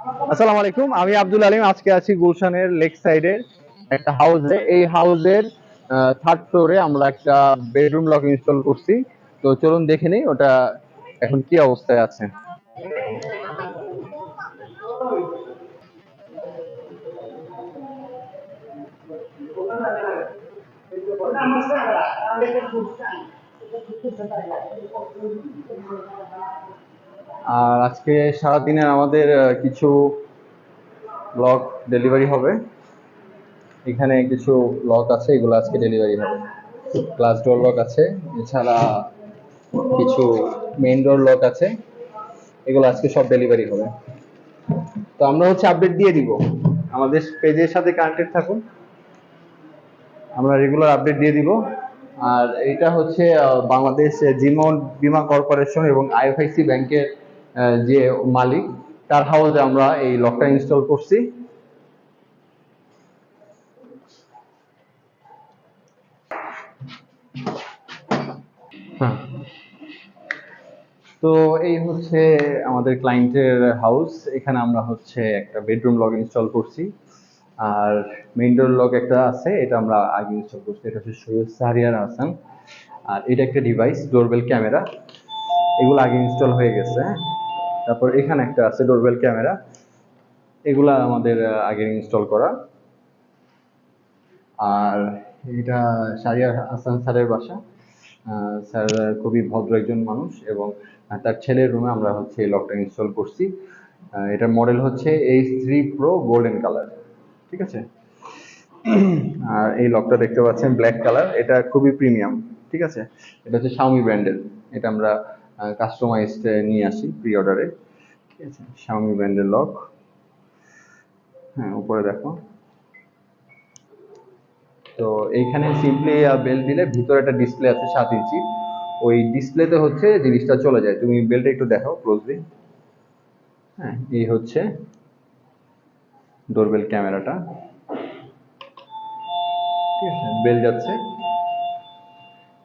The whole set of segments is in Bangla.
আসসালামু আলাইকুম, আমি আব্দুল আলিম। আজকে আছি গুলশানের লেক সাইডের একটা হাউসে। এই হাউসের থার্ড ফ্লোরে আমরা একটা বেডরুম লক ইনস্টল করছি। তো চলুন দেখে নিই ওটা এখন কি অবস্থায় আছে। আর আজকে সারাদিনের আমাদের কিছু লক ডেলিভারি হবে। এখানে কিছু লক আছে, এগুলো আজকে ডেলিভারি হবে। গ্লাস ডোর লক আছে, এছাড়া কিছু মেইন ডোর লক আছে, এগুলো আজকে সব ডেলিভারি হবে। তো আমরা আপডেট দিয়ে দিব, আমাদের পেজের সাথে কানেক্টেড থাকুন, আমরা রেগুলার আপডেট দিয়ে দিব। আর এটা বাংলাদেশ জীবন বীমা কর্পোরেশন এবং আইএফআইসি ব্যাংকের যে মালিক, তার হাউসে আমরা এই লকটা ইনস্টল করছি। হ্যাঁ, তো এই আমাদের ক্লায়েন্টের হাউস। এখানে আমরা একটা বেডরুম লক ইনস্টল করছি, আর মেইন ডোর লক একটা আছে, এটা আমরা আগে ইনস্টল করছি। এটা সৈয়দ শাহরিয়ার হাসান। আর এটা একটা ডিভাইস ডোরবেল ক্যামেরা, এগুলো আগে ইনস্টল হয়ে গেছে। তারপর এখানে একটা আছে ডোরবেল ক্যামেরা, এগুলা আমাদের আগে ইনস্টল করা। আর এটা শাহরিয়ার হাসান স্যারের বাসা। স্যার খুবই ভদ্র একজন মানুষ, এবং তার ছেলের রুমে আমরা এই লকটা ইনস্টল করছি। এটার model H3 Pro golden colour, ঠিক আছে। আর এই লকটা দেখতে পাচ্ছেন ব্ল্যাক কালার, এটা খুবই প্রিমিয়াম, ঠিক আছে। এটা শাওমি ব্র্যান্ডের, এটা আমরা কাস্টমাইজড নিয়ে আসি প্রি অর্ডারে, ঠিক আছে। শাওমি ব্র্যান্ডের লক। হ্যাঁ, উপরে দেখো। তো এইখানে সিম্পলি বেল দিলে ভিতরে একটা ডিসপ্লে আছে 7 ইঞ্চি, ওই ডিসপ্লেতে জিনিসটা চলে যায়। তুমি বেলটা একটু দেখাও ক্লোজলি। হ্যাঁ, এই ডোরবেল ক্যামেরাটা, ঠিক আছে। বেল যাচ্ছে,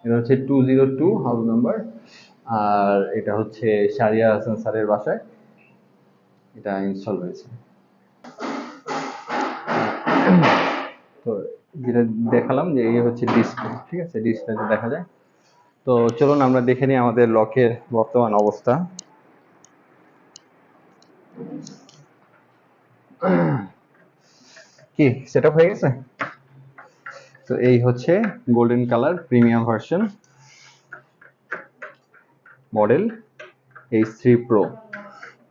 এটা 202 হাউস নাম্বার। আর এটা শাহরিয়ার হাসান স্যারের বাসায় এটা ইনস্টল হয়েছে। তো যেটা দেখালাম যে এই ডিসপ্লে, ঠিক আছে, ডিসপ্লেতে দেখা যায়। তো চলুন আমরা দেখে নিই আমাদের লকের বর্তমান অবস্থা। কি সেটআপ হয়ে গেছে? তো এই golden colour premium version, model H3 Pro,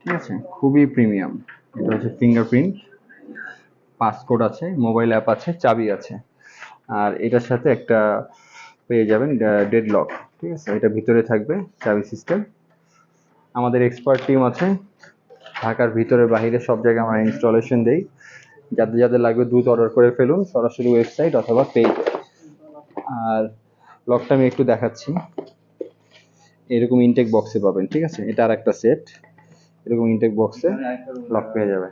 ঠিক আছে, খুবই প্রিমিয়াম। এটা ফিঙ্গারপ্রিন্ট, পাসকোড আছে, মোবাইল অ্যাপ আছে, চাবি আছে। আর এটার সাথে একটা পেয়ে যাবেন ডেড লক, ঠিক আছে। এটা ভিতরে থাকবে চাবি সিস্টেম। আমাদের এক্সপার্ট টিম আছে ঢাকার ভিতরে বাইরে সব জায়গায়, আমরা ইনস্টলেশন দেই। যাদের যাদের লাগবে দ্রুত অর্ডার করে ফেলুন, সরাসরি ওয়েবসাইট অথবা পেজ। আর লকটা আমি একটু দেখাচ্ছি। এরকম ইনটেক বক্সে পাবেন, ঠিক আছে। এটা আর একটা সেট, এরকম ইনটেক বক্সে লক পেয়ে যাবে।